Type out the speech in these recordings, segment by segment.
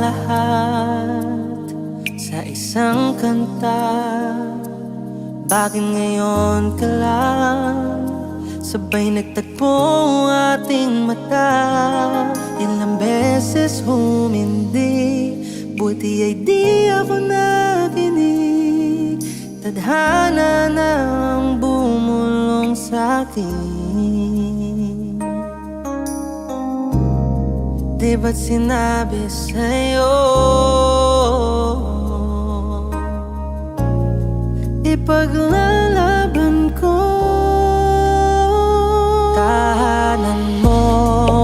lahat sa isang kanta. Bakit ngayon ka lang sabay nagtagpo ang ating mata? Ilang beses humindi, buti ay di ako nakinig. Tadhana na ang bumulong sa'kin. Di ba't sinabi sa'yo ipaglalaban ko? Tahanan mo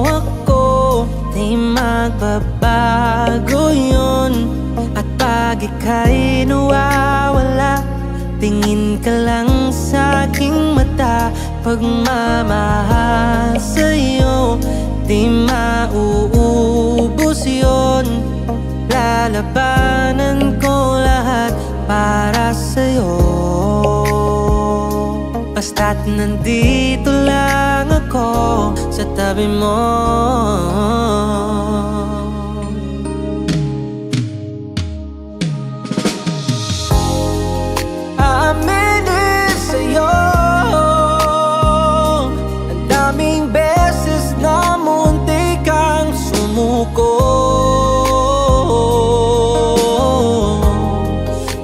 ako, di magbabago yun. At pag ika'y nawawala, tingin ka lang sa aking mata. Pagmamahal sa'yo, di mauubos yun. Lalabanan ko lahat para sa'yo. Basta't nandito lang ako sa tabi mo. Aaminin sa'yo, ang daming beses na muntik kang sumuko.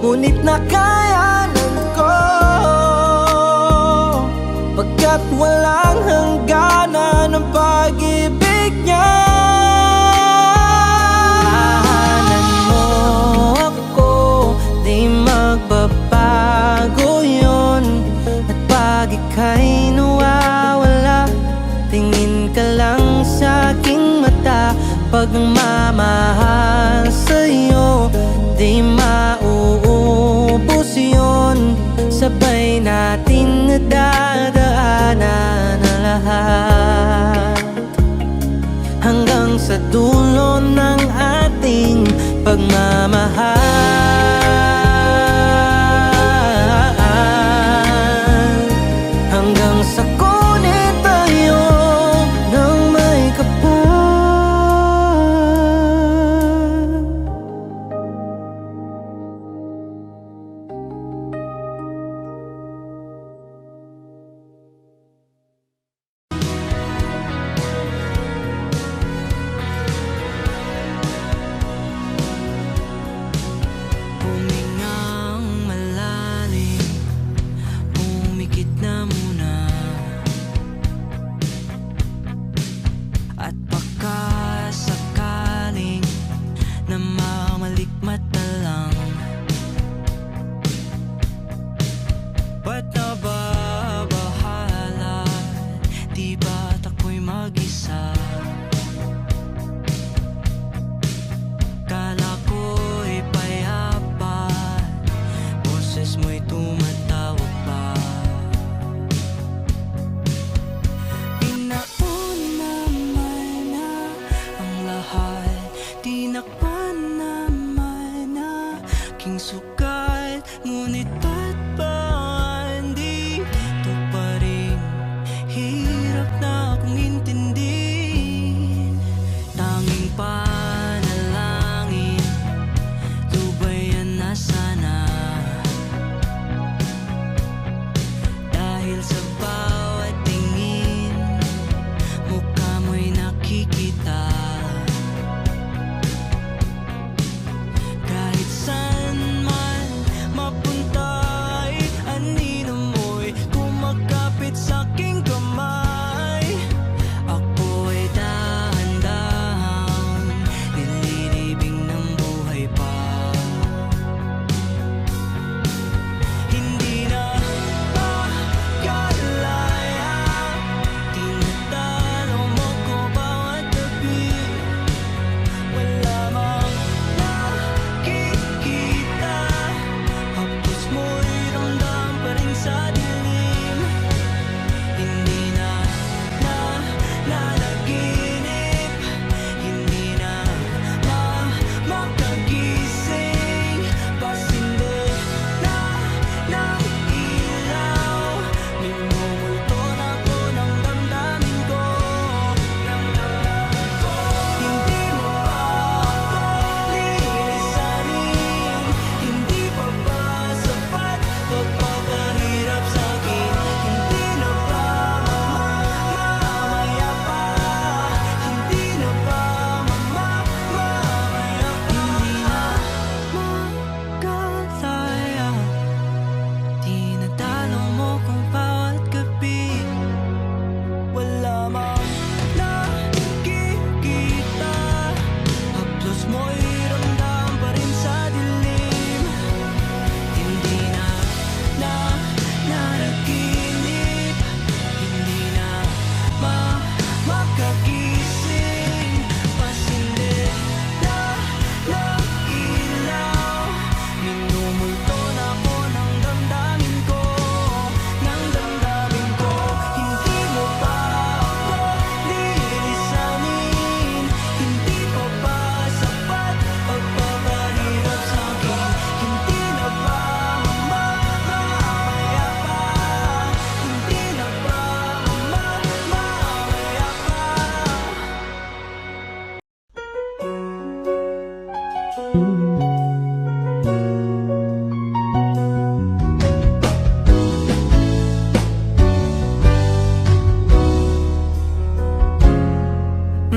Ngunit nakayanan ko, pagkat walang hangganan ang pag-ibig niya. Tahanan mo ako, di magbabago yun. At pag ika'y nawawala, tingin ka lang sa aking mata. Pagmamahal sa'yo, di mauubos yun. Sabay natin nadadaanan na lahat, hanggang sa dulo ng ating pagmamahal. Hanggang sa kunin tayo ng may kapal.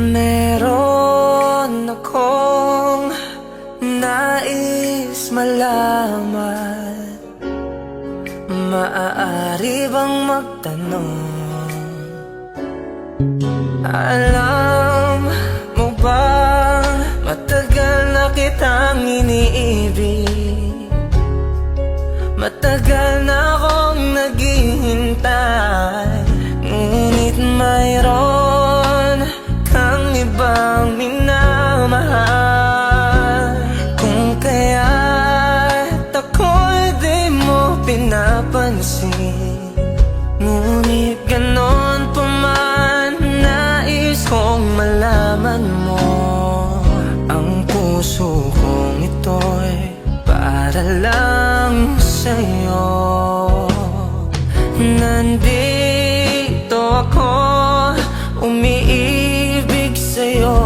Meron akong nais malaman. Maaari bang magtanong? Alam mo bang matagal na kitang iniibig? Matagal na akong naghihintay, ngunit mayroon kang ibang minamahal. Kung kaya't ako'y di mo pinapansin, ngunit ganon pa man, nais kong malaman mo. Ang puso kong ito'y para lang sa'yo. Nandito ako, umiibig sa'yo,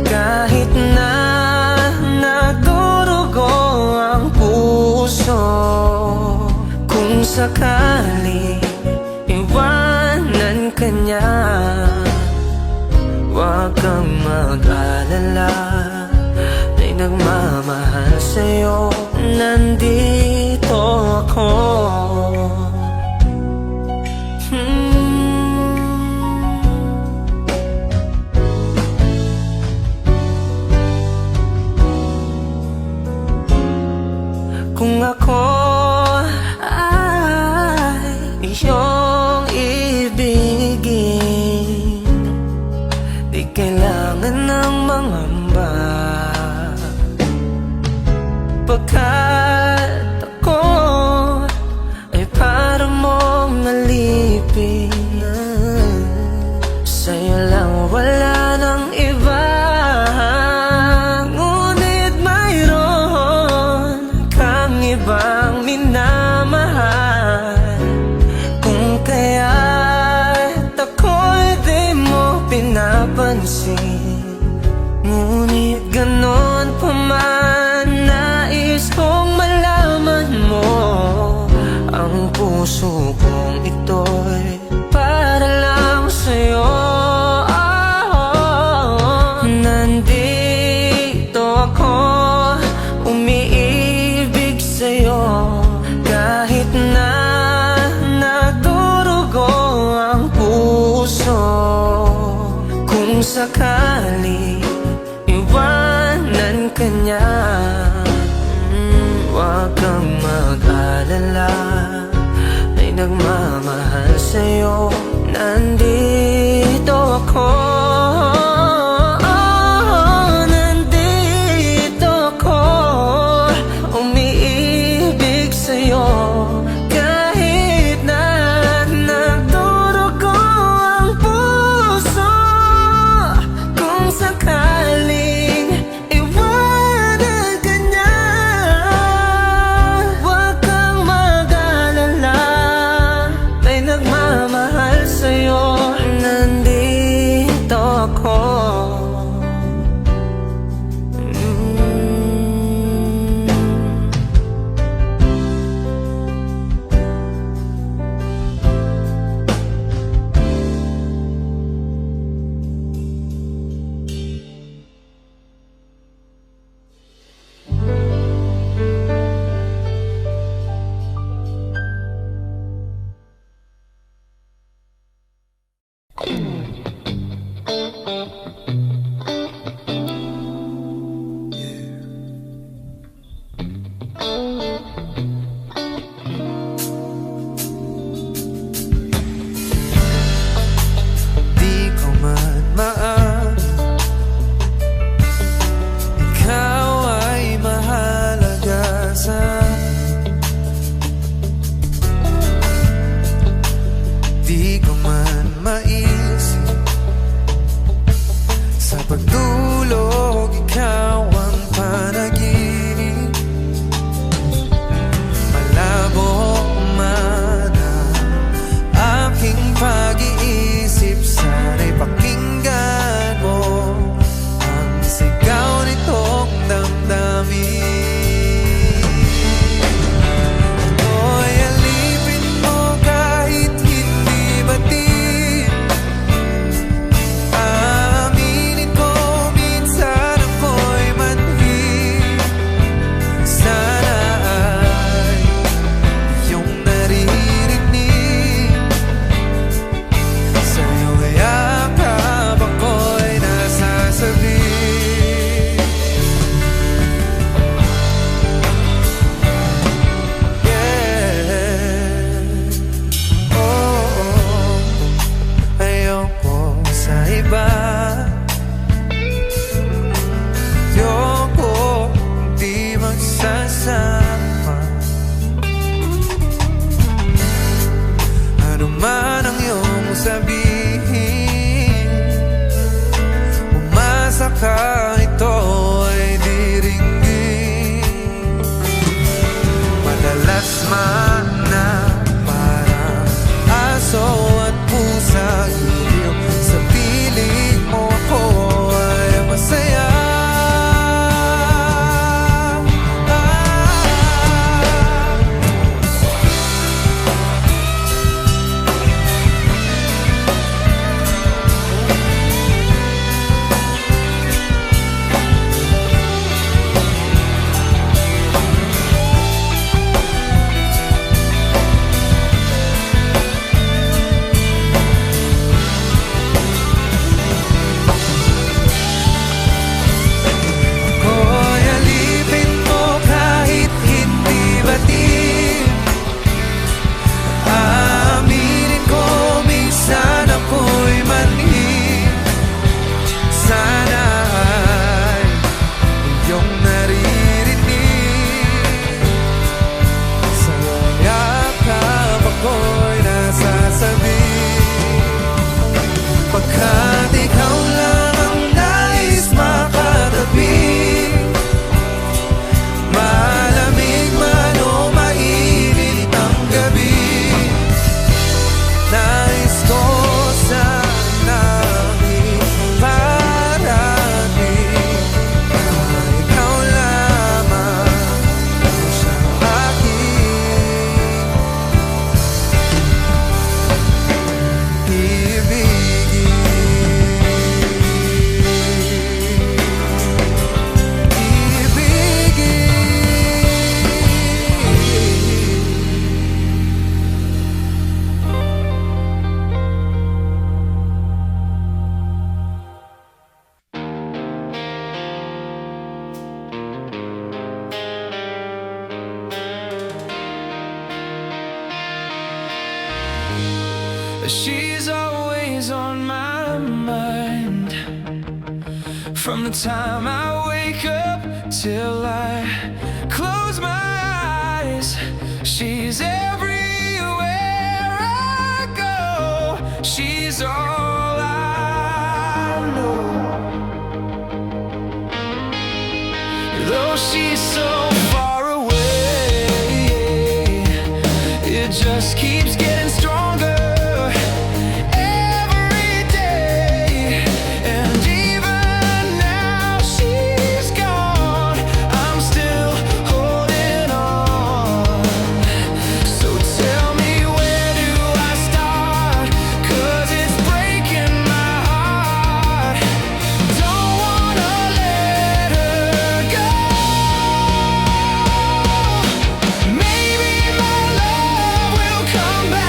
kahit na nadurugo ang puso. Kung sakali iwanan ka niya, huwag kang mag-alala, may nagmamahal sa'yo. Nandito ako. Kung ako ay iyong ibigin, di kailangan ng mangamba, pagkat ako ay para mong alipin. Sa'yo lang, wala nang iba, ngunit mayroon kang ibang minamahal. Kung kaya't ako'y di mo pinapansin, ngunit ganon pa man, nais kong malaman mo. Ang puso kong ito'y para lang sa'yo. Nandito ako, umiibig sa'yo, kahit na nadurugo ang puso. Kung sakali iwanan ka niya, huwag kang mag-alala, may nagmamahal sa'yo. Nandito ako. Nandito ako, umiibig sa'yo, kahit na nagdurugo ang puso. Kung sakaling iwanan ka niya, huwag kang mag-alala, may nagmamahal sa'yo. Nandito ako. Di ko man maano, ikaw ay mahalaga sa akin. Di ko man maisip, sa pagdulog ikaw ang panaginip. Malabo man ang aking pag-iisip, sana'y pakinggan mo ang sigaw nitong damdamin. Ako'y alipin mo kahit hindi batid, aaminin baka ito ay diringgin. Madalas man na parang aso at pusa, iliw sa piling mo ako ay masaya. Pagkat ikaw lang ang nais makatabi, malamig man o mainit ang gabi, nais ko sanang iparating na ikaw lamang sa akin. She's always on my mind, from the time I wake up till I close my eyes. She's everywhere I go. She's all I know. Though she's so far away, it just keeps getting stronger. Come back.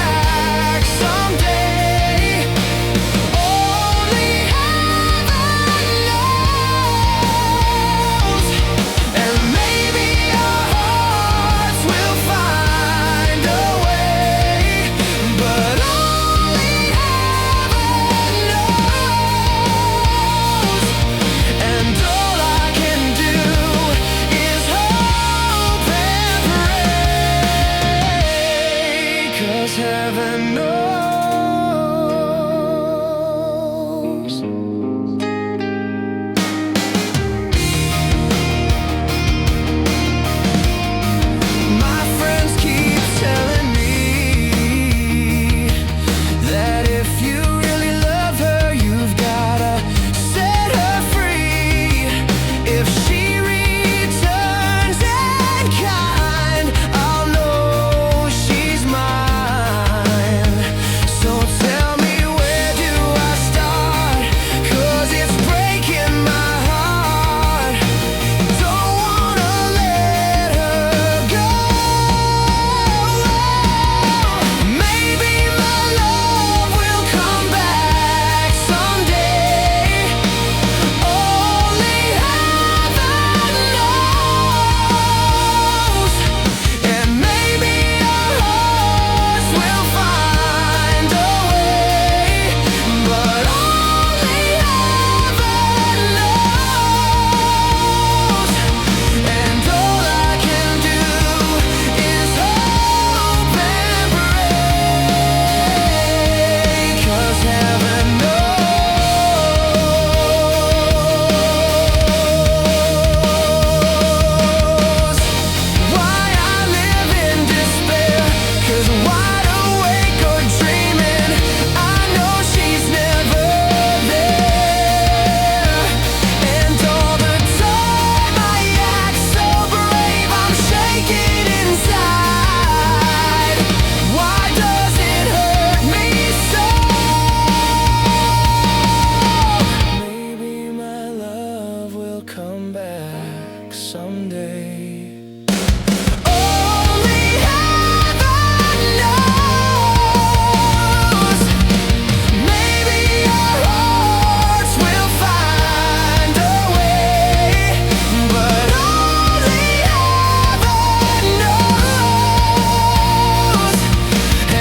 someday. Only heaven knows. Maybe our hearts will find a way, but only heaven knows.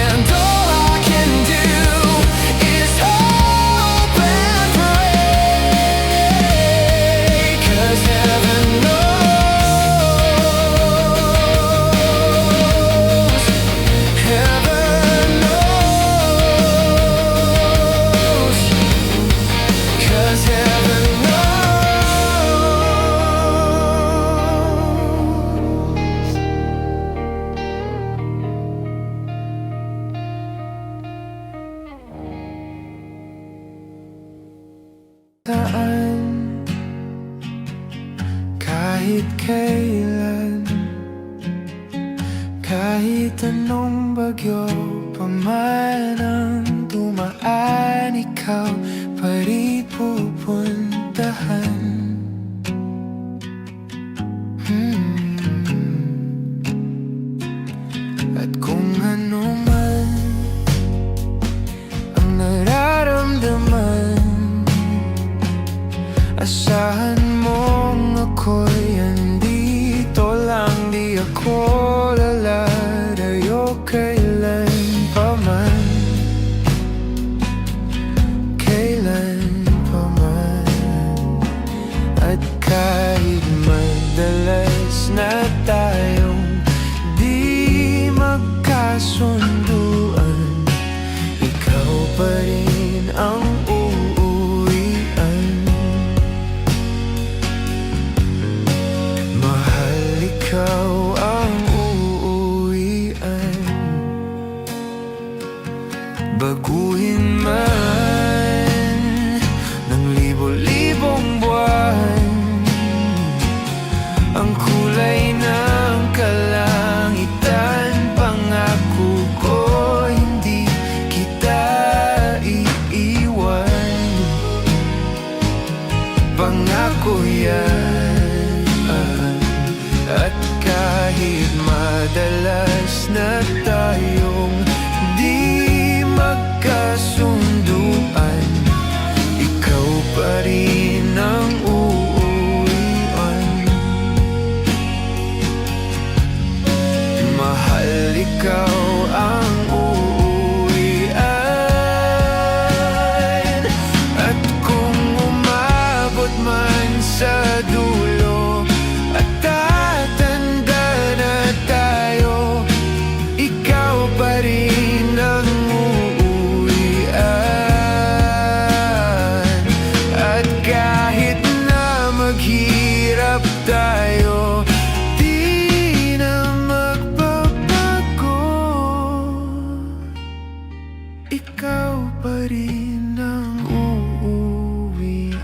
And all I can do is hope and pray, 'cause heaven knows. Heaven knows. 'Cause heaven knows. Saan, kahit kailan, kahit anong bagyo pa man ang dumaan, ikaw pa rin pupuntahan. At kung ano man ang nararamdaman, asahan mong ako'y andito lang. Di ako lalayo kailan pa man, kailan pa man. At kahit madalas na tayong di magkasunduan, ikaw pa rin ang uuwian. Mahal, ikaw ang uuwian. Baguhin man ng libo-libong buwan ang kulay ng kalangitan, pangako ko hindi kita iiwan. Pangako yan. At kahit madalas na tayong di magkasunduan, ikaw pa rin ang uuwian. Mahal, ikaw ang uuwian. At kung umabot man sa dulo at tatanda na tayo, ikaw pa rin ang uuwian. At kahit na maghirap tayo, di na magbabago, ikaw pa rin ang uuwian.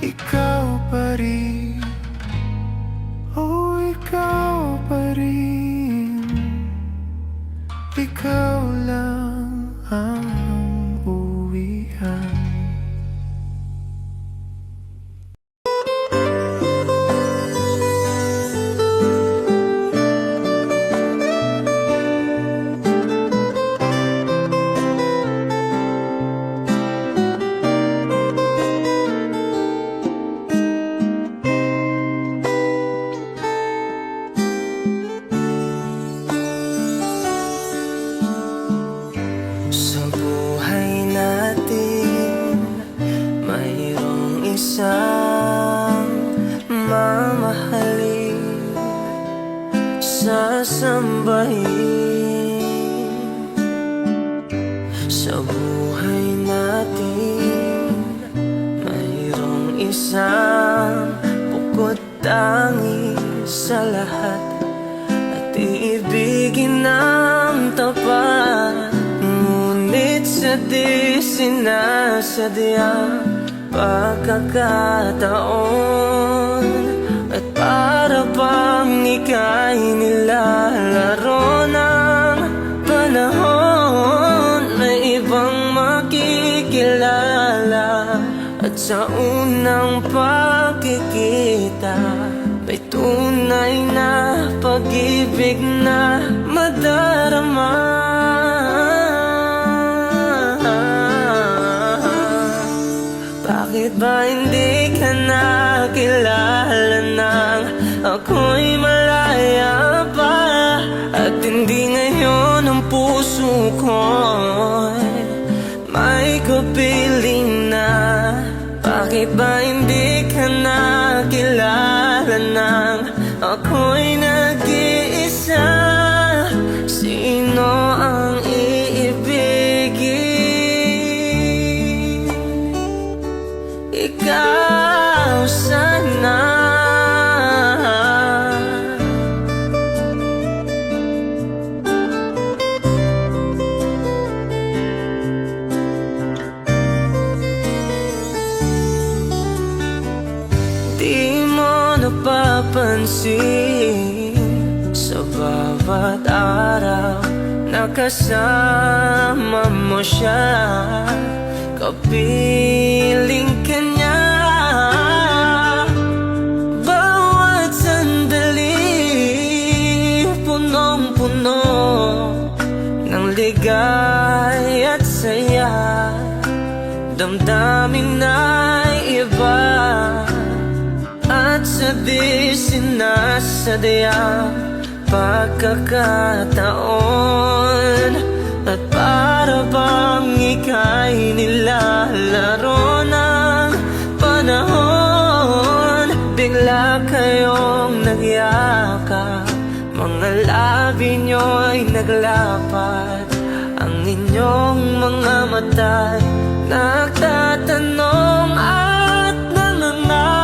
Ikaw pa rin, oh ikaw pa rin. Ikaw lang ang uwian. Sa buhay natin, mayroong isang mamahalin, sasambahin. Sa buhay natin, mayroong isang bukod tangi sa lahat, at iibigin ng tapat. Ngunit sa di sinasadyang pagkakataon, at para bang ika'y nilalaro ng panahon, may ibang makikilala At sa unang pagkikita, may tunay na pag-ibig na madarama. Bakit ba hindi ka nakilala nang ako'y malaya pa? At hindi ngayon ang puso ko'y may kapiling na. Bakit ba hindi ka nakilala nang ako'y nag-iisa? Sino ang iibigin? Ikaw sana. Di mo napapansin sa bawat araw na kasama mo siya, kapiling ka niya. Bawat sandali punong-puno ng ligay at saya, damdamin na iba. At sa di sinasadyang pagkakataon, at para bang ika'y nilalaro ng panahon, bigla kayong nagyakap, mga labi nyo'y naglapat, ang inyong mga mata'y nagtatanong at nangangarap.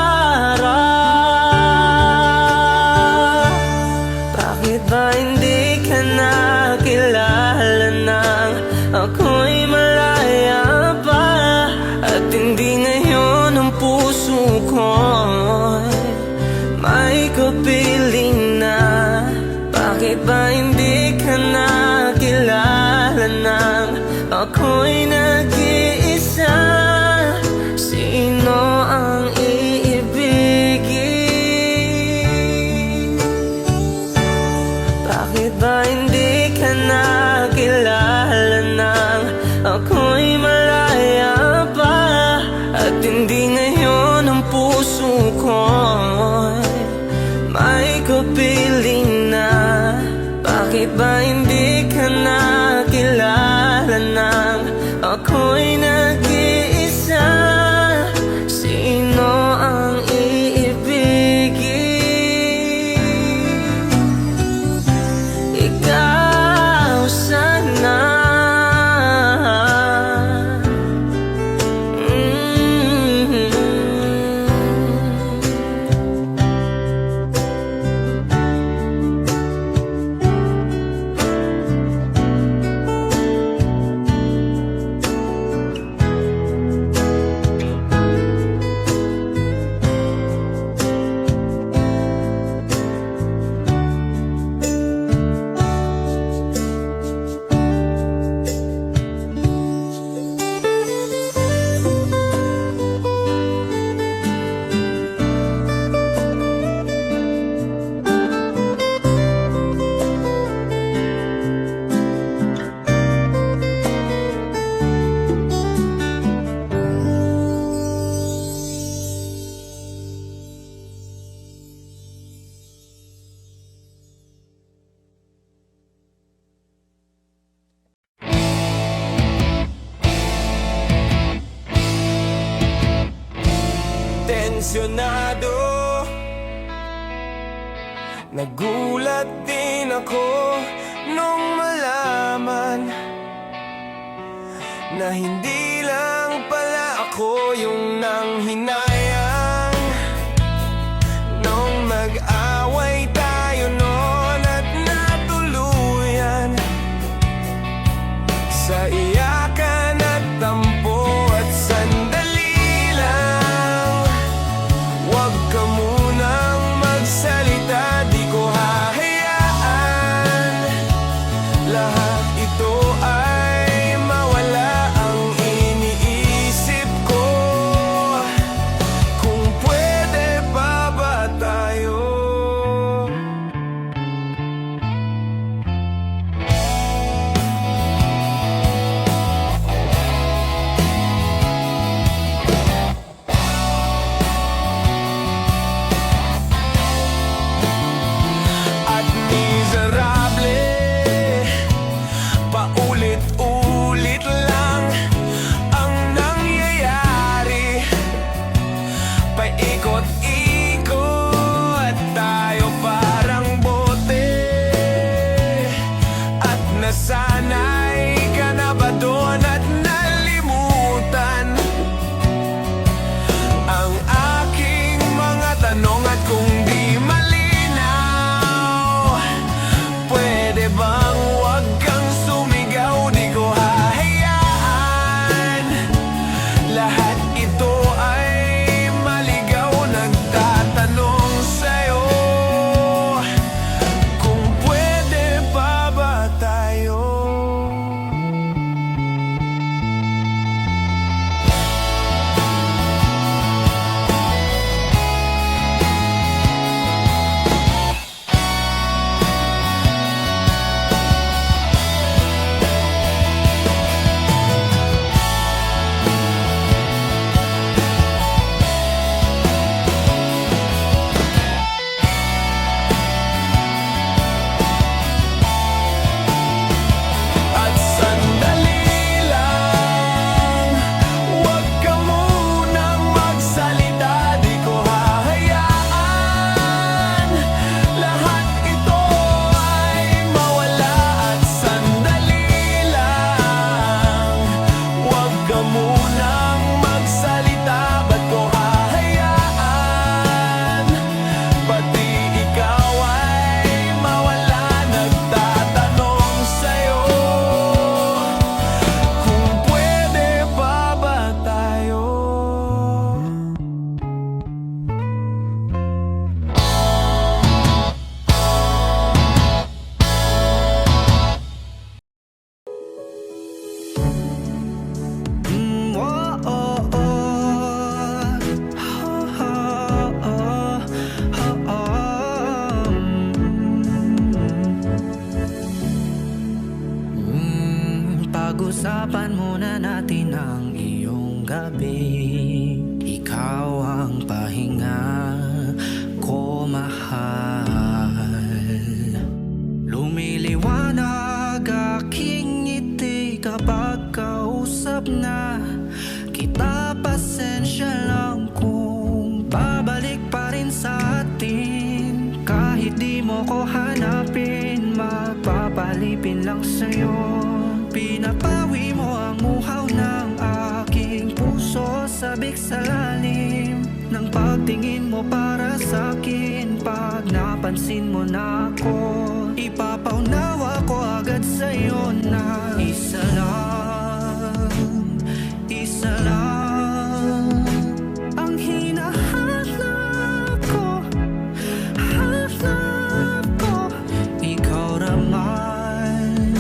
Bakit ba hindi ka nakilala nang ako'y malaya pa? At hindi ngayon ang puso ko'y may kapiling na. Bakit ba hindi ka nakilala nang ako'y nag-iisa? Sino ang iibigin? Bakit ba hindi ka nakilala nang ako'y malaya pa? At hindi ngayon ang puso ko'y may kapiling na. Bakit ba hindi ka nakilala nang ako'y nag-iisa? Sino ang iibigin? Ikaw sana. Tensyonado, nagulat din ako nung malaman na hindi lang pala ako yung nanghinayang nung mag-away tayo noon at natuluyan sa iyakan at tampo at sandali lang. Huwag ka munang magsalita, di ko hahayaan lahat ito ay mawala. Ang iniisip ko gabi. Ikaw ang pahinga ko, mahal. Lumiliwanag aking ngiti kapag kausap na kita. Pasensya lang kung babalik pa rin sa atin. Kahit di mo ko hanapin, mapapalipin lang sa'yo. Pinapawi mo ang uhaw ng aking puso, sabik sa lalim ng pagtingin mo para sa'kin. Pag napansin mo na ako, ipapaunawa ko agad sa'yo na isa lang, isa lang ang hinahanap ko, hanap ko. Ikaw naman,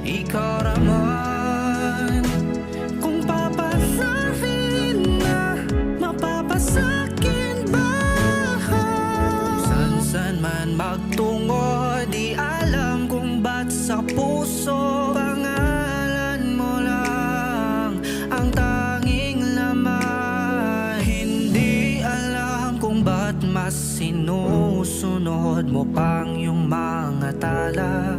ikaw naman. Kung papasahin na, mapapasakin ba? San man magtungo, di alam kung ba't sa puso pangalan mo lang ang tanging laman. Hindi alam kung ba't mas sinusunod mo pang yung mga tala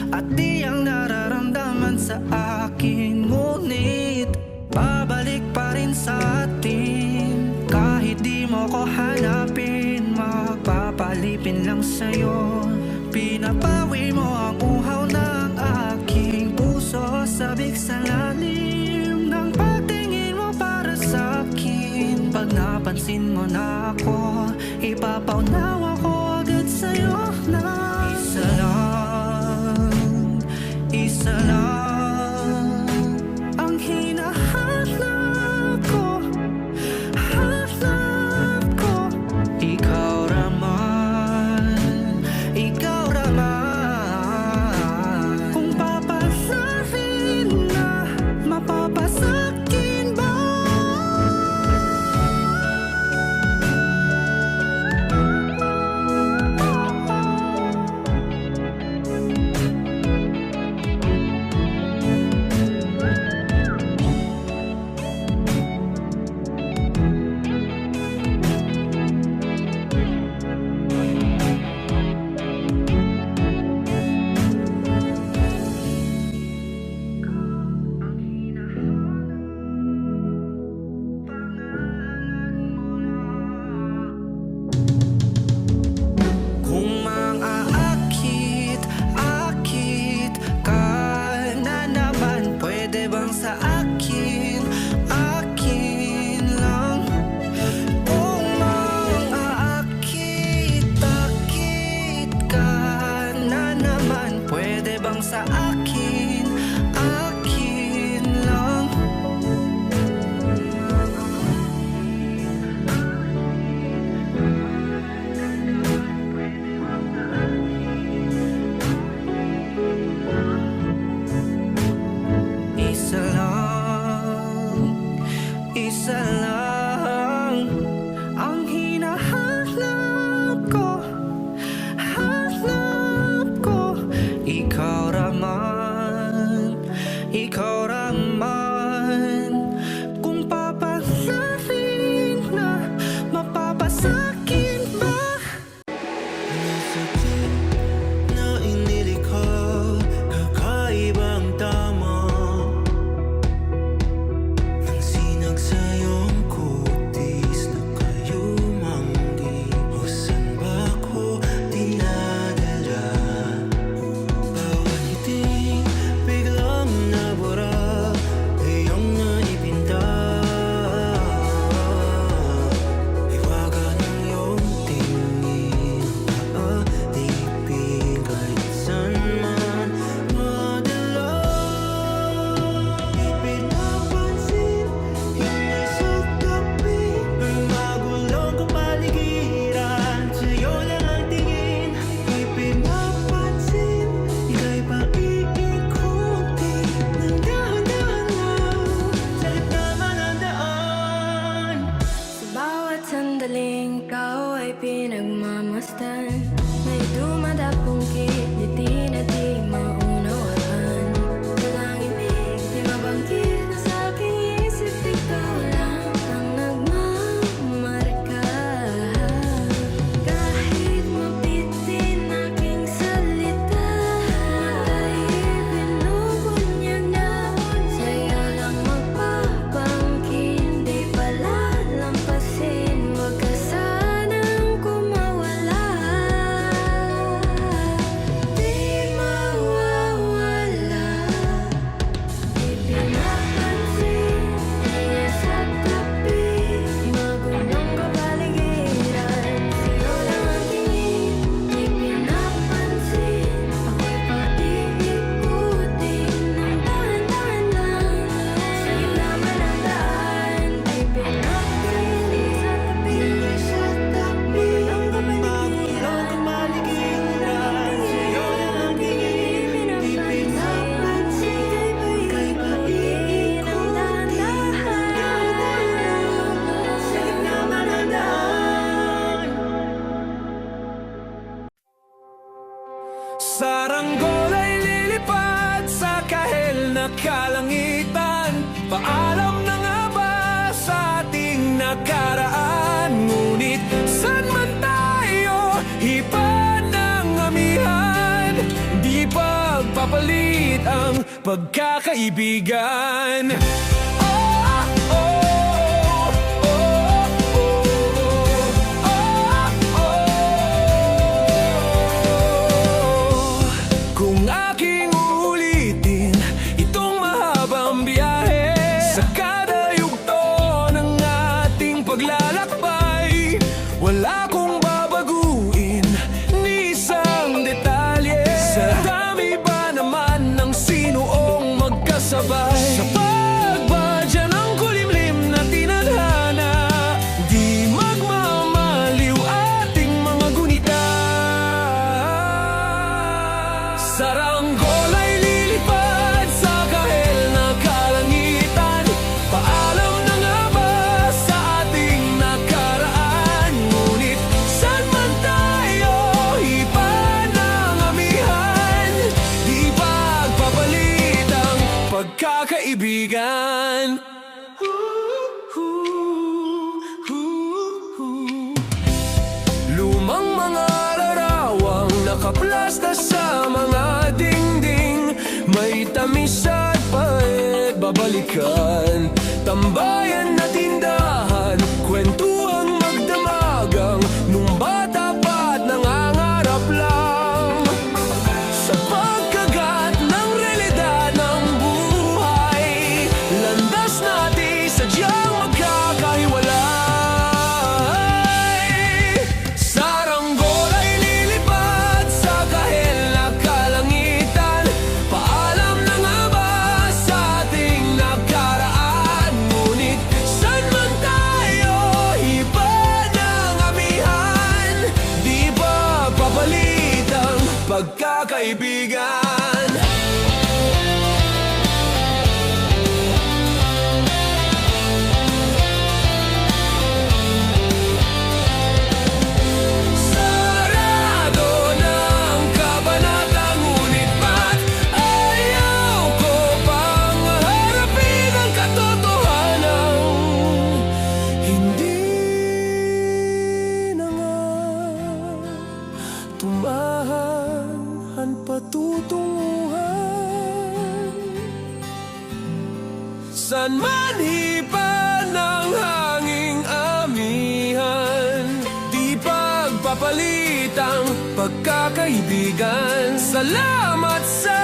at di ang nararamdaman sa akin. Ngunit babalik pa rin sa atin. Kahit di mo ko hanapin, magpapalipin lang sa'yo. Pinapawi mo ang uhaw ng aking puso, sabik sa lalim ng pagtingin mo para sa'kin. Pag napansin mo na ako, ipapaunawa ko agad sa'yo na isa lang, isa lang ang hinahanap ko, hanap ko. Ikaw naman, ikaw naman. Kung papasahin na, mapapasakin ba? Kung mang-aakit, akit ka na naman, pwede bang sa akin, akin lang? Kung mang-aakit, akit ka na naman, pwede bang sa akin, akin lang? Isa lang, isa lang ang hinahanap ko, hanap ko. Ikaw naman, ikaw naman. Kung papasahin na, mapapasakin ba? Sakit na inilikha, kakaibang tama ng sinag sa iyong kutis na kayo manggi. O saan ba ko dinadala? Bawat ngiti biglang nabura, iyong naipinta. Iwaga ng iyong tingin, paadipin kahit saan man madala. Ipinapansin, hindi sa tabi ng magulong kapaligiran. Sa'yo lang ang tingin. Ipinapansin, ika'y paiikutin ng dahan-dahan lang sa gitna ng daan. Sa bawat sandaling ikaw ay pinagmamasdan. May dumadapong ngiti na di maunawaan. Walang ibig, di mabanggit na sa aking isip ikaw kalangitan. Paalam na nga ba sa ating nakaraan? Ngunit saan man tayo, iba ng amihan. Di pagpapalit ang pagkakaibigan. Kung aking ulitin itong mahabang biyahe, sa kada yugto ng ating paglalakbay, wala kong babaguin ni isang detalye. Sa dami ba naman ng sinuong magkasabay, sa pagbadya ng kulimlim na tinadhana, di magmamaliw ating mga gunita. Saranggola ay lilipad sa kahel na kalangitan. Paalam na nga ba sa ating nakaraan? Ngunit saan man tayo, iba ng amihan. Di pagpapalit ang pagkakaibigan. Lumang mga larawang nakaplasta sa mga dingding, may tamis at pait babalikan. Tambayan na tindahan, kwentuhang magdamagang, nung bata pa't nangangarap lang. Sa pagkagat ng realidad ng buhay, landas natin sadyang magkakahiwalay. Saranggola ay lilipad sa kahel na kalangitan. Paalam na nga ba sa ating nakaraan? Ngunit saan man tayo, iba ng amihan. Di ba papalit ang pagkakaibigan? Sarado ng kabanata, ngunit ba't ayaw ko pang harapin ang katotohanan? Hindi na nga tumahan ang patutunguhan. San man hipan ng hanging amihan, di pagpapalit ang pagkakaibigan. Salamat sa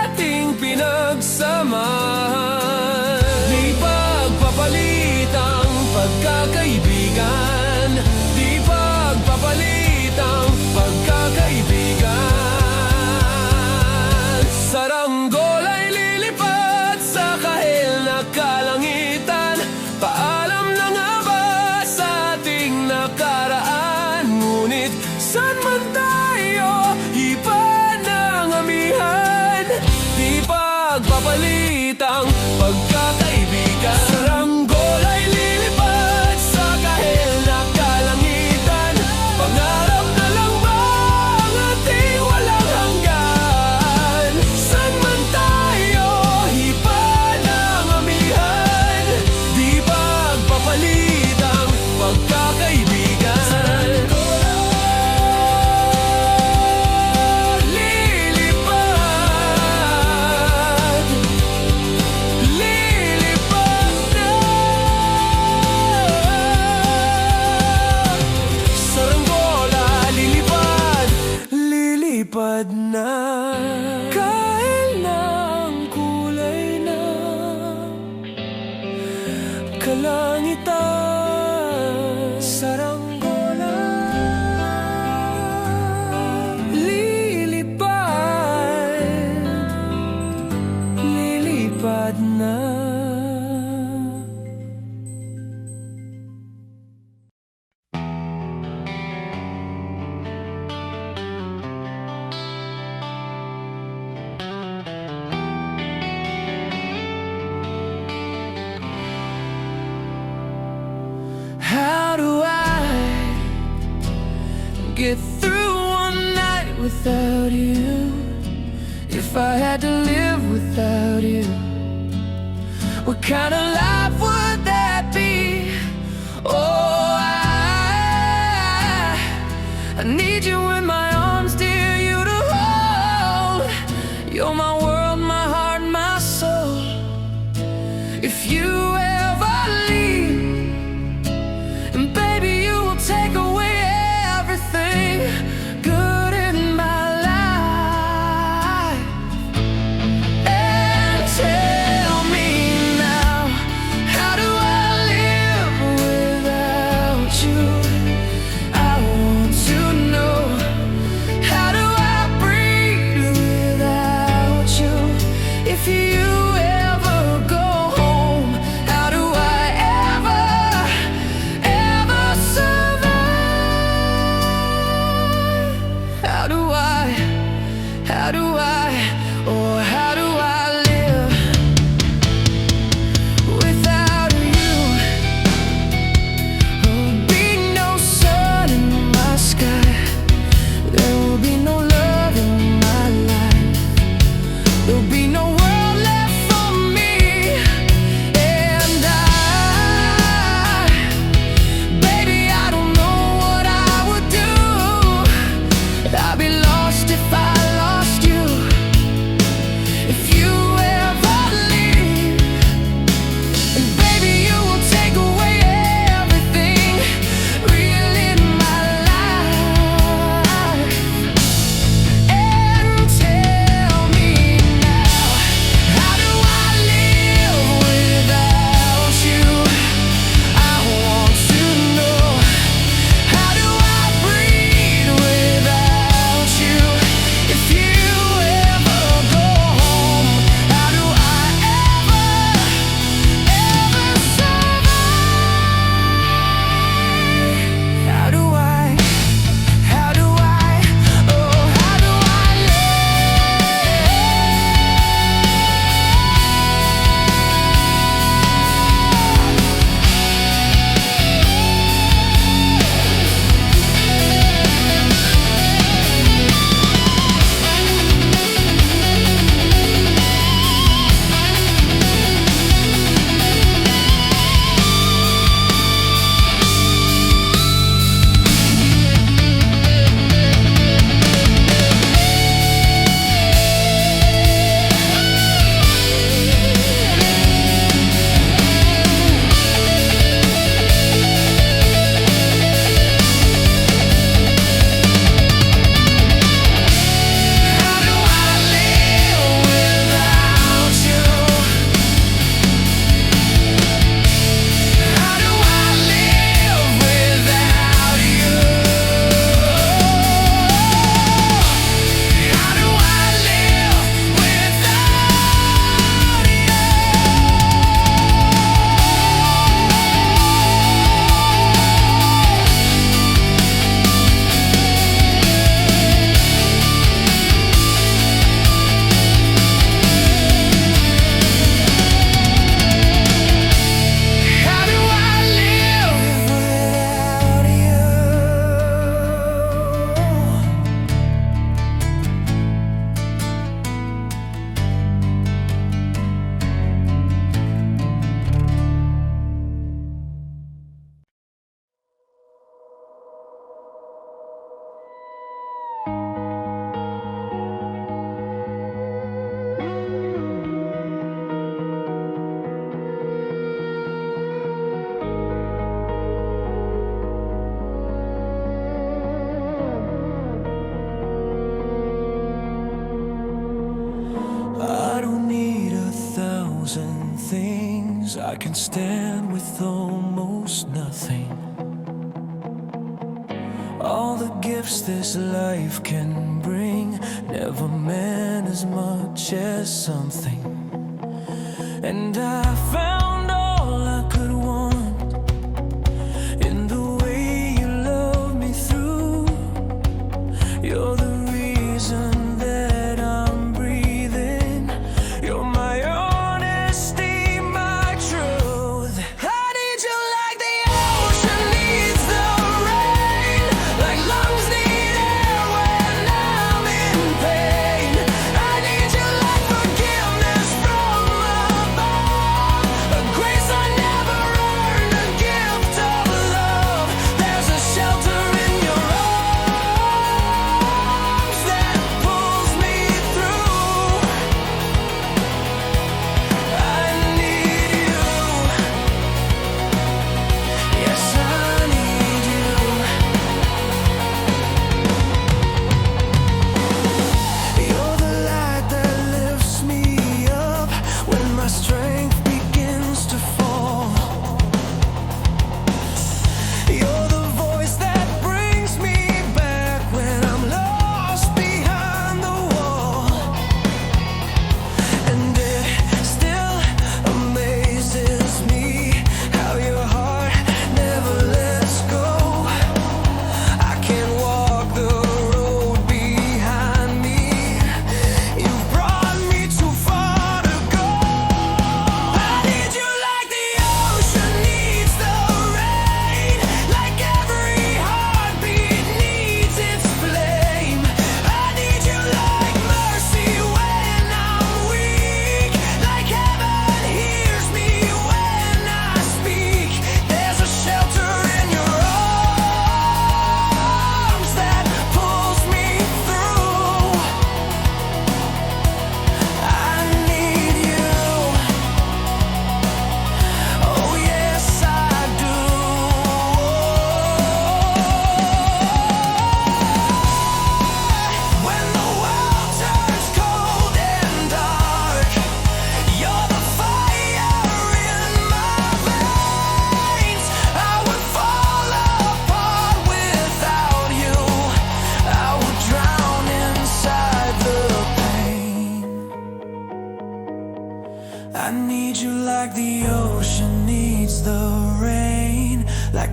ating pinagsamahan. Di pagpapalit ang pagkakaibigan. Di pagpapalit ang pagkakaibigan. Saranggola ay lilipad sa kahel na kalangitan. Paalam na nga ba sa ating nakaraan? Ngunit saan man tayo, iba ng amihan. Di pagpapalit ang pagkakaibigan. Saranggola ay lilipad sa kahel na kalangitan. Pangarap na lang ba ang ating walang hanggan? Saan man tayo, iba ng amihan. Di pagpapalit ang pagkakaibigan. Lilipad, lilipad na. Saranggola, lilipad, lilipad na. Kahel na ang kulay na kalangitan. Saranggola, lilipad, lilipad na. How do I get through one night without you? If I had to live without you, What kind of life would that be? Oh, I need you in my arms, dear, you to hold. You're my world, my heart, my soul. If you ever leave, and baby, you will take away everything good in my life. And tell me now, how do I live without you? I want to know, how do I breathe without you? If you ever go home, how do I ever survive? How do I, oh, how do I live without you? There'll be no sun in my sky. There will be no love in my life. There'll be no world left for me. And baby, I don't know what I would do. I'd be lost if I lost you. If you ever leave, and baby, you will take away everything real in my life. And tell me now, how do I live without you? I want to know, how do I breathe without you? If you ever go home, how do I ever survive? How do I, oh, how do I I don't need 1,000 things. I can stand with almost nothing. All the gifts this life can bring never meant as much as something. And I found all I could want in the way you love me through. You're the reason that I'm breathing. You're my honesty, my truth. I need you like the ocean needs the rain, like lungs need air when I'm in pain. I need you like forgiveness from above.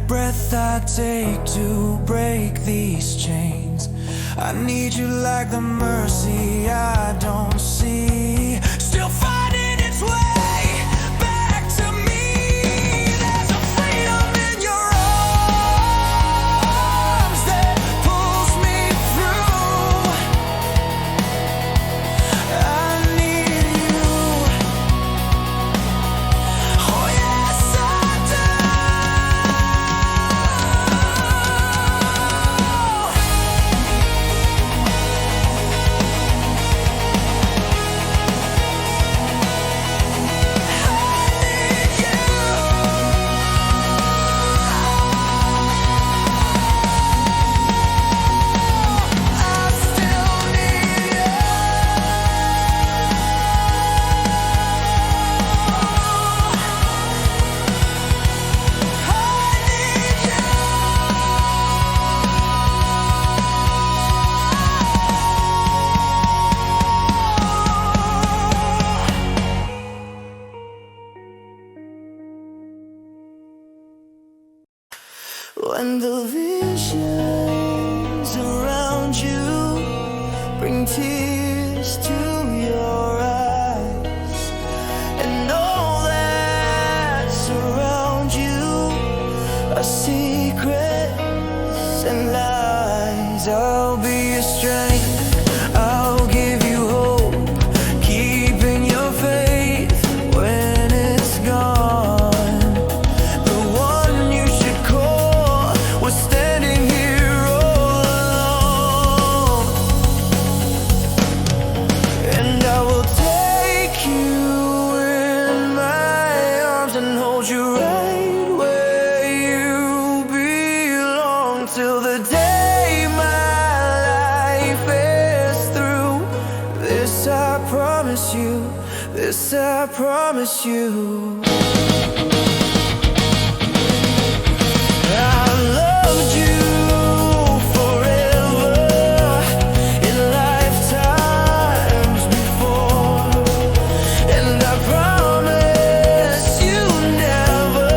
breath I take to break these chains. I need you like the mercy I don't see, still finding its way back to me. There's a freedom in your arms that pulls me through. I need you. Oh yes, I do. When the visions around you bring tears to your eyes, and all that surround you are secrets and lies, I'll be your strength, I'll give you hope, keeping your faith when it's gone. The one you should call was standing here all alone. And I will take you in my arms and hold you right where you belong, till the day my life is through. This I promise you, this I promise you. I loved you forever in lifetimes before, and I promise you never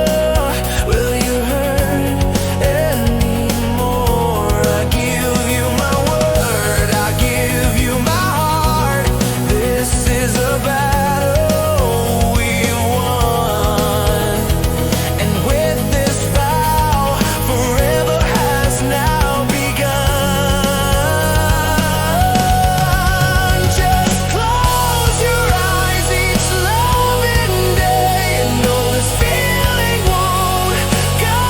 will you hurt anymore. I give you my word, I give you my heart. This is a battle we won, and with this vow, forever has now begun. Just close your eyes each loving day, and know this feeling won't go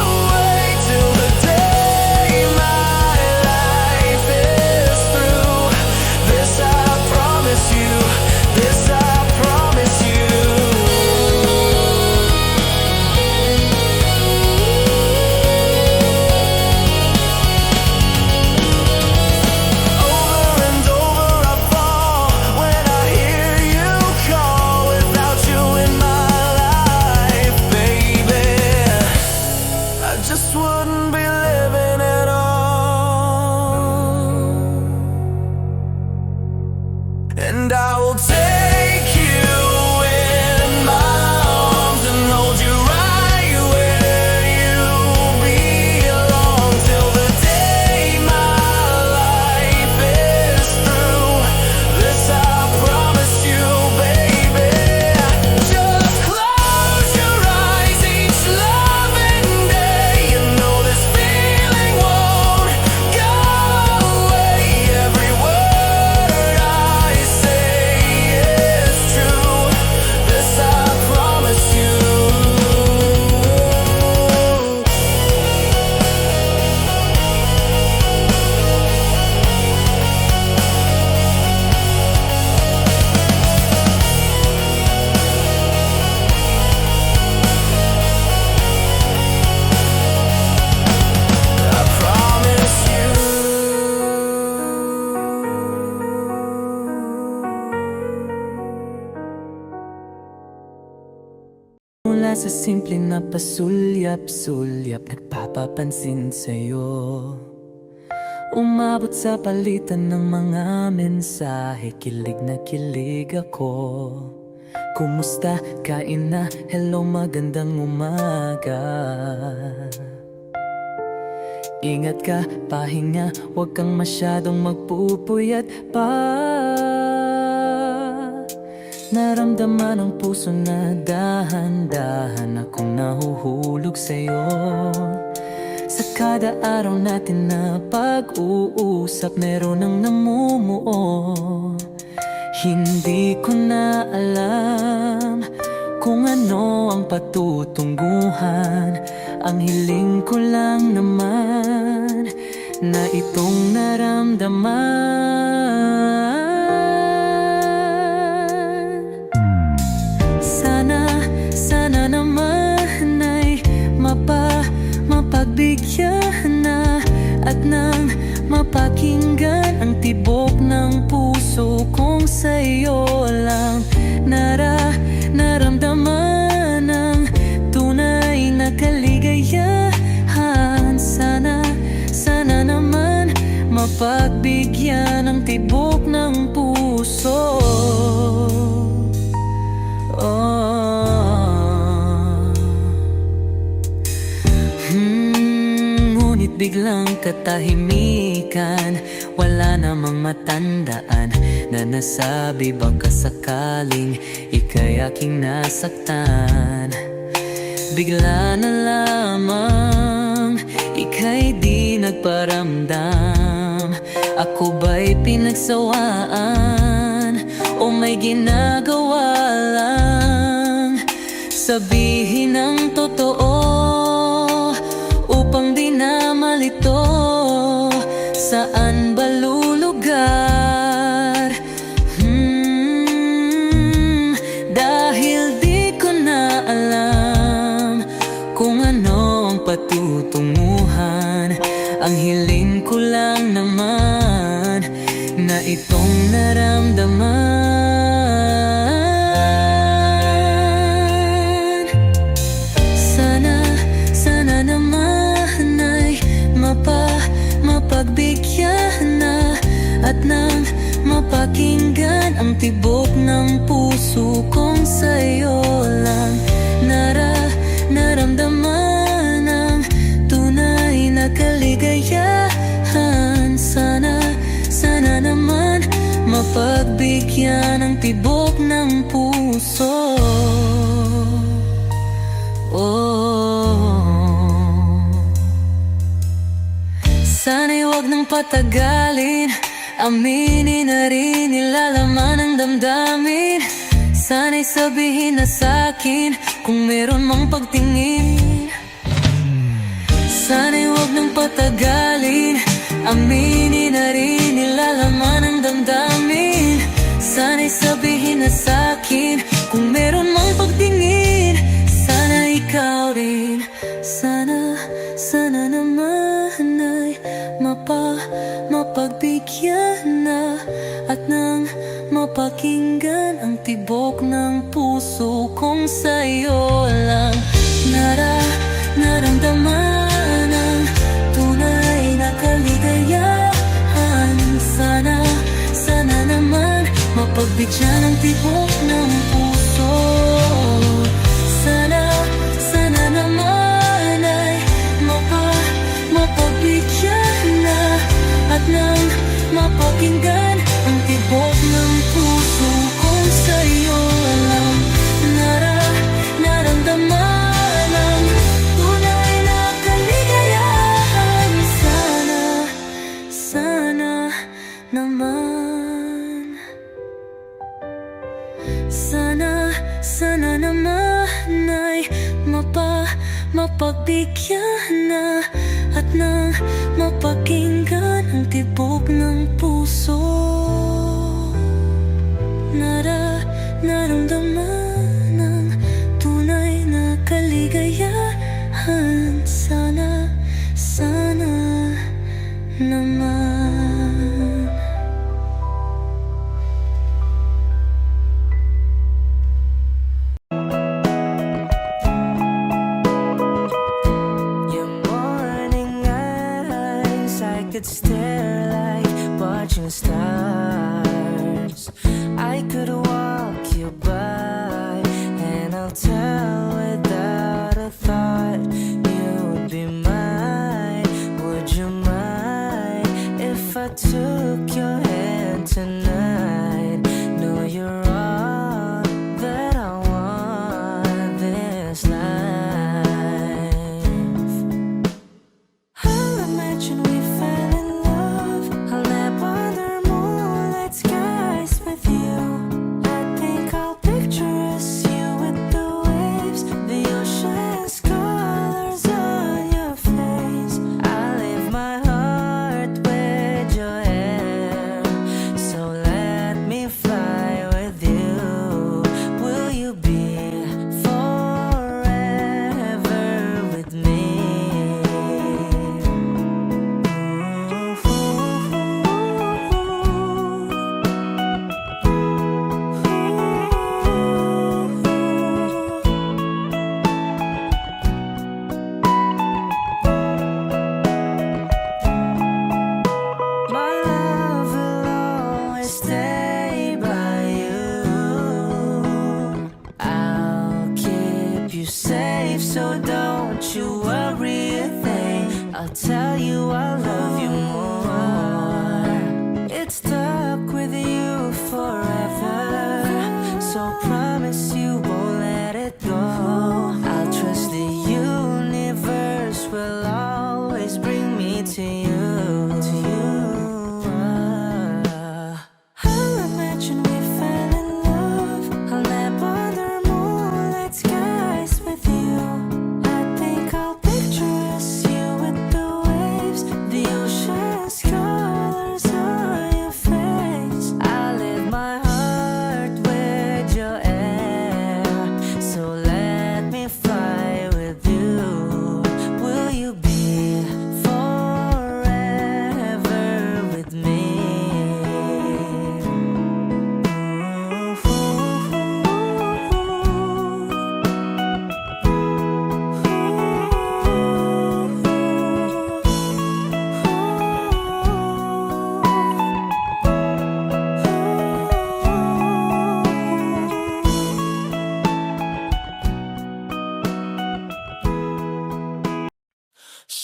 away till the day my life is through. This I promise you, this I promise you. Over and over I fall when I hear you call. Without you in my life, baby, I just wouldn't be living at all. And I will take you in my arms and hold you right where you belong, till the day my life is through. This I promise you, baby. Just close your eyes each loving day, and know this feeling won't go away. Every word I say is true. This I promise you. I promise you. Mula sa simpleng na pasulyap-sulyap, nagpapapansin sa'yo. Umabot sa palitan ng mga mensahe, kilig na kilig ako. Kumusta? Kain na? Hello, magandang umaga. Ingat ka, pahinga, huwag kang masyadong magpupuyat pa. Naramdaman ang puso na dahan-dahan akong nahuhulog sa'yo. Sa kada araw natin na pag-uusap, meron ang namumuo. Hindi ko na alam kung ano ang patutunguhan. Ang hiling ko lang naman na itong naramdaman. Sana naman ay mapagbigyan na at nang mapakinggan ang tibok ng puso kong sa'yo lang naramdaman ang tunay na kaligayahan. Sana naman mapagbigyan ang tibok ng puso. Ngunit biglang katahimikan, wala namang matandaan na nasabi baka sakaling ika'y aking nasaktan. Bigla na lamang ika'y di nagparamdam. Ako ba'y pinagsawaan o may ginagawa lang? Sabihin ang totoo upang di na malito. Saan ba lulugar? Dahil di ko na alam kung ano ang patutunguhan. Ang hiling ko lang naman na itong naramdaman. Sana naman ay mapagbigyan na at nang mapakinggan ang tibok ng puso kong sa'yo lang naramdaman ang tunay na kaligayahan. Sana naman mapagbigyan ang tibok ng puso. Sana'y huwag nang patagalin, aminin na rin nilalaman ng damdamin. Sana'y sabihin na sa'kin kung meron mang pagtingin. Sana'y huwag nang patagalin, aminin na rin nilalaman ng damdamin. Sana'y sabihin na sa'kin kung meron mang pagtingin. Sana ikaw rin, sana naman ay mapagbigyan na at nang mapakinggan ang tibok ng puso kong sa'yo lang naramdaman ang tunay na kaligayahan. Sana naman mapagbigyan ang tibok ng puso. Sana naman ay mapagbigyan na at nang mapakinggan ang tibok ng puso kong sa'yo lang naramdaman ang tunay na kaligayahan. Sana naman, sana naman ay mapagbigyan na at nang mapakinggan ang tibok ng puso. Naramdaman ang tunay na kaligayahan. Sana naman. Your morning eyes, I could stare like watching stars. I could walk you by and I'll tell without a thought you'd be mine. Would you don't you worry a thing. I'll tell you I love you more. It's stuck with you forever, so promise you won't let it go. I'll trust the universe will always bring me to you, to you. I'll imagine we fell in love. I'll never the moonlight skies with you. I think I'll picture us, you with the waves, the ocean's colors on your face. I live my heart with your air, so let me fly with you. Will you be forever with me?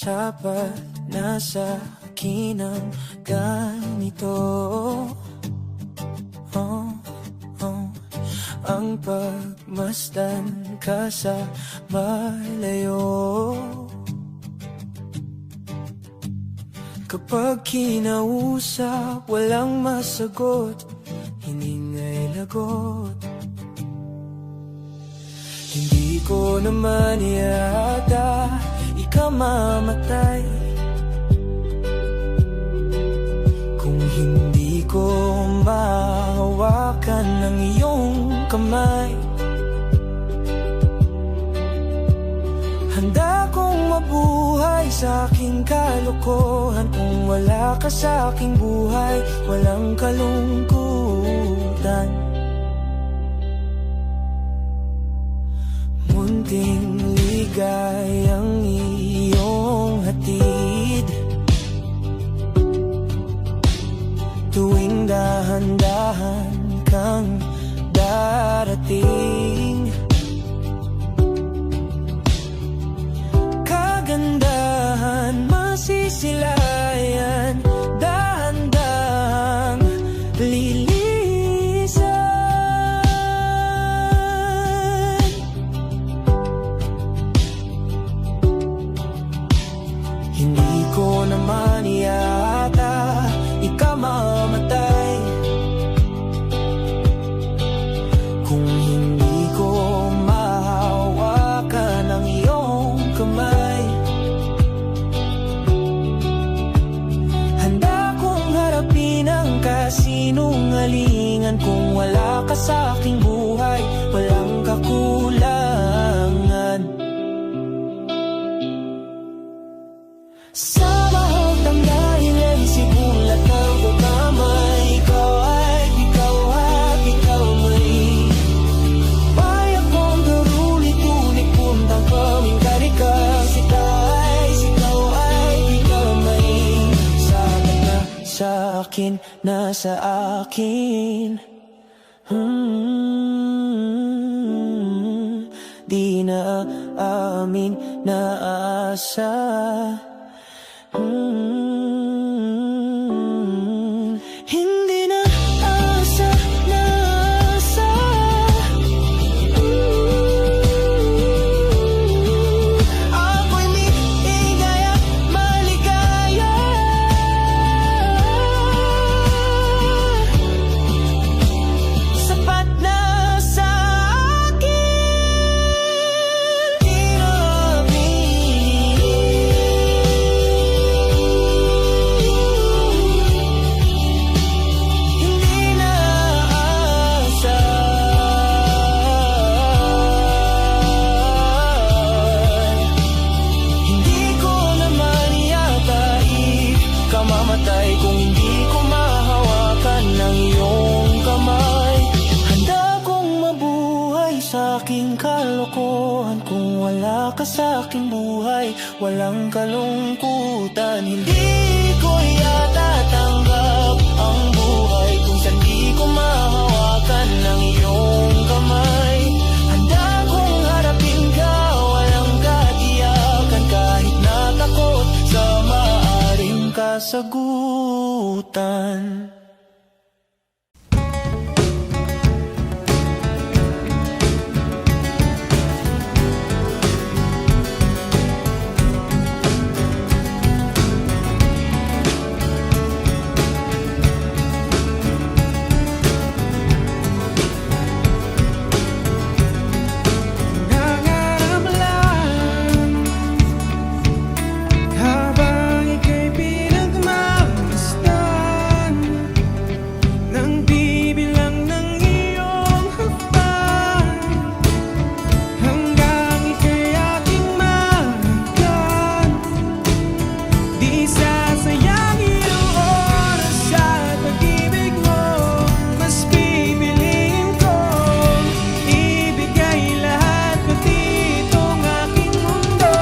Sapat na sa akin ang ganito. Ang pagmasdan ka sa malayo. Kapag kinausap, walang masagot, hiningay lagot. Hindi ko naman yata ikaw mamatay kung hindi ko mahawakan ng iyong kamay. Handa kong mabuhay sa aking kalokohan kung wala ka sa aking buhay, walang kalungkutan. Munting ligayang iyong hatid, tuwing dahan-dahan kang darating. Kagandahan masisilayan, dahan-dahang lilisan. Hindi ko naman yata ikaw mamatay kung hindi ko mahawakan ang iyong kamay. Handa kong harapin ang kasinungalingan kung wala ka sa aking buhay, walang kakulangan. Sa bawat ang dahilan, simulat ng kamay, ikaw may payak kong garulit-ulit puntang kaming karikas. Ikaw ay may sabat na sa akin, nasa akin. Di na amin na asa. Hindi na asa, na asa. Ako'y ligaya, maligaya. Sapat na sa akin. Mamatay kung hindi ko mahawakan ng iyong kamay. Handa kong mabuhay sa aking kalokohan kung wala ka sa aking buhay, walang kalungkutan. Hindi ko yata tanggap ang buhay kung saan di ko mahawakan ng iyong kamay. Handa kong harapin ka, walang katiyakan. sagutan. Nangarap lang habang ika'y pinagmamasdan nang bibilang ng iyong hakbang hanggang ika'y aking mahagkan. Di sasayangin ang oras at pag-ibig mo, mas pipiliin kong ibigay lahat pati itong aking mundo.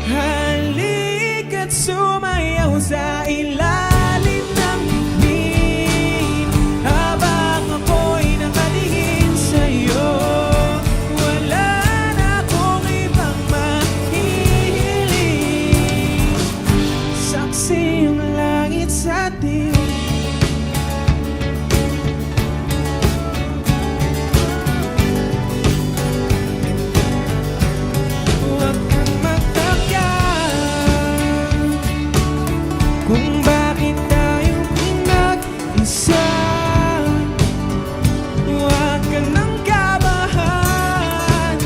Halika't sumayaw sa ilalim ng bituin habang ako'y nakatingin sa'yo. Wala na akong ibang mahihiling, saksi ang langit sa atin. Huwag kang magtaka kung bakit tayo pinag-isa. Huwag ka nang kabahan,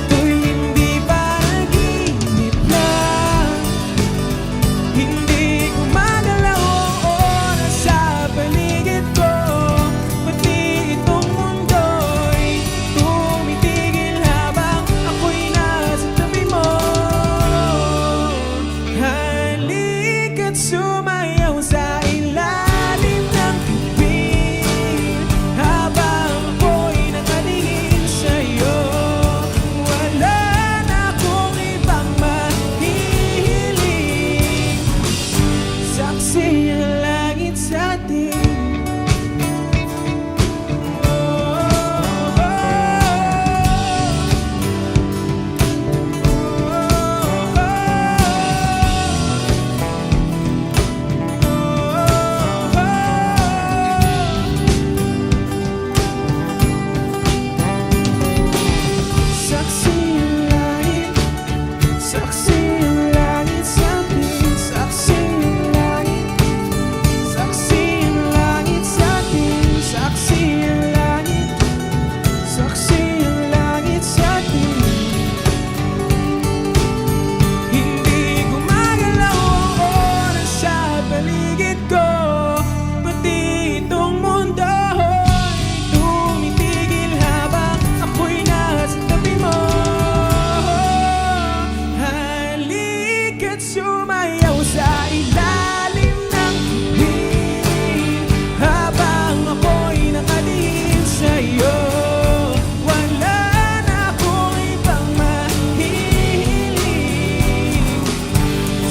ito'y hindi panaginip lang. Hindi gumagalaw ang oras sa paligid ko, pati itong mundo'y tumitigil habang ako'y nasa tabi mo. Halika't sumayaw sa ilalim ng bituin habang ako'y nakatingin sa'yo. Wala na akong ibang mahihiling, saksi ang langit sa atin. Saksi ang langit, saksi ang langit sa atin. Saksi ang langit, saksi ang langit sa atin. Saksi ang langit, saksi ang langit sa atin. Hindi gumagalaw ang oras sa paligid ko, pati itong mundo'y tumitigil habang ako'y nasa tabi mo. Halika't sumayaw sa ilalim ng bituin habang ako'y nakatingin sa'yo. Wala na akong ibang mahihiling,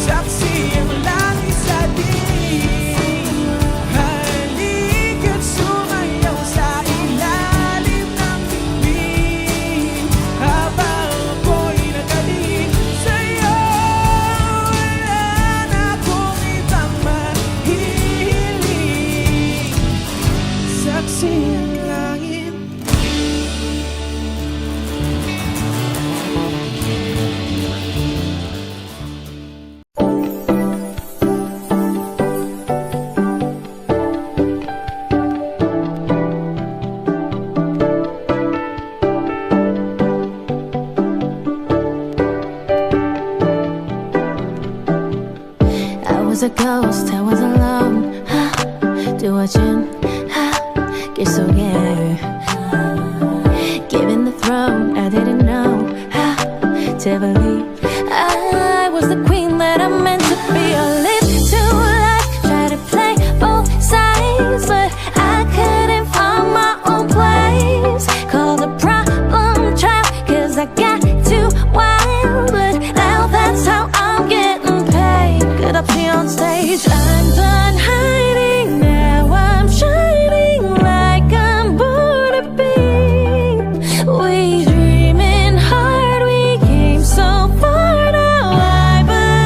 saksi ang langit sa atin. Halika't sumayaw sa ilalim ng bituin habang ako'y nakatingin sa'yo. Wala na akong ibang mahihiling, saksi ang langit. I was a ghost, I was alone. 두어진 길 속에 given the throne, I didn't know how to believe I was the queen that I meant to be. I lived two lives, tried to play both sides, but I couldn't find my own place. Called a problem child, 'cause I got too wild, but now that's how I'm getting paid. Good up here on stage, I'm done hiding, now I'm shining like I'm born to be. We dreaming hard, we came so far, now I believe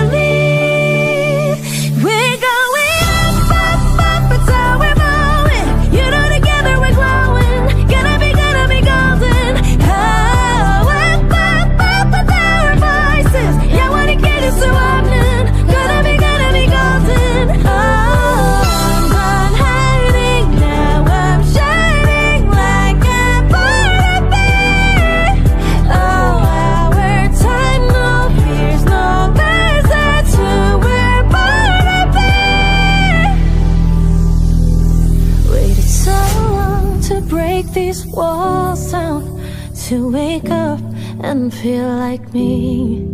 them feel like me.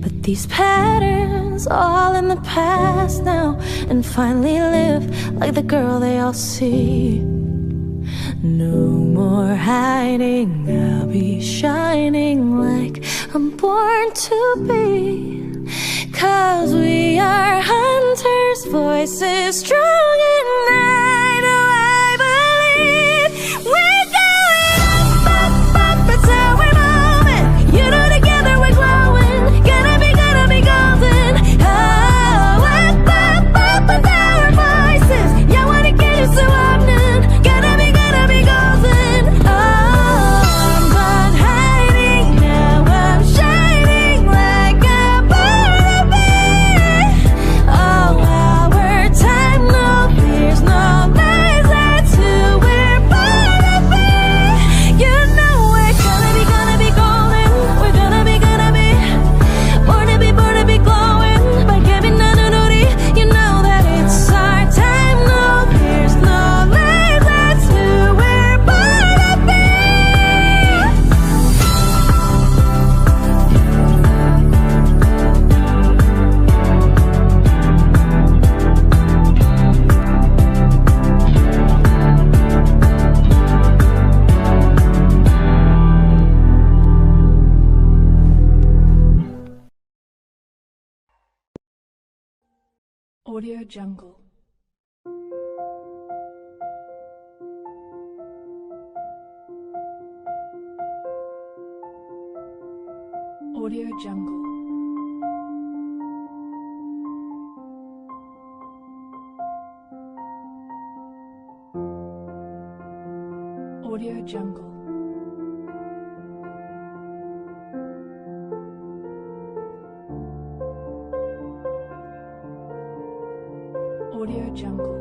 But these patterns all in the past now, and finally live like the girl they all see. No more hiding, I'll be shining like I'm born to be. 'Cause we are hunters, voices strong at night. Oh, I believe we're going up, up, up. That's how we're moving. You know, together we're growing. Gonna be golden. Oh, up, up, up with our voices. Yeah, wanna get you so often. Gonna be golden. Oh, I'm not hiding now. I'm shining like a butterfly. Oh, our time, no fears, no lies. That's who we're born to be. You know we're gonna be golden. We're gonna be born to be glowing. By Kevin Nanunuri, you know that it's our time. No fears, no lies. That's who we're born to be. Audio Jungle. Audio Jungle. Audio Jungle. Audio Jungle.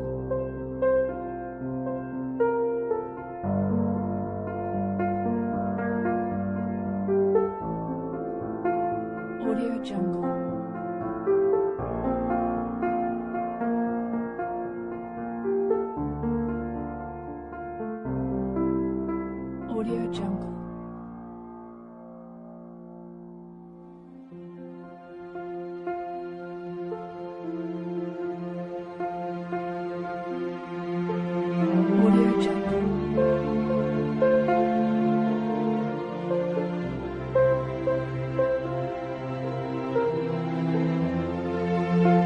Audio Jungle. Audio Jungle. Audio Jungle.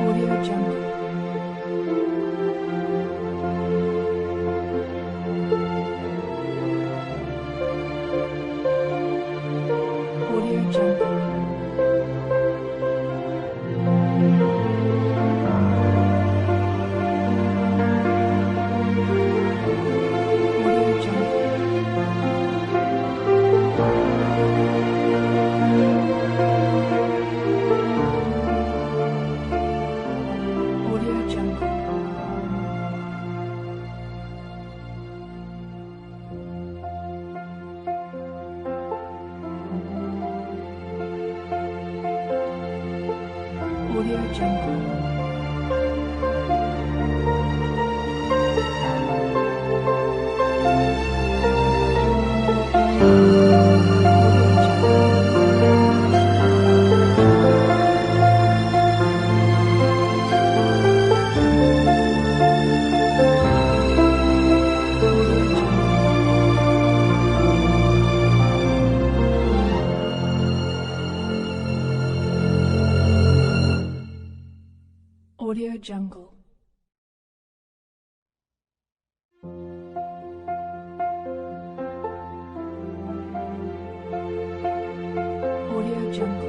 Audio Jungle. Audio Jungle. Audio Jungle. Audio Jungle. Audio Jungle. Audio Jungle. Audio Jungle.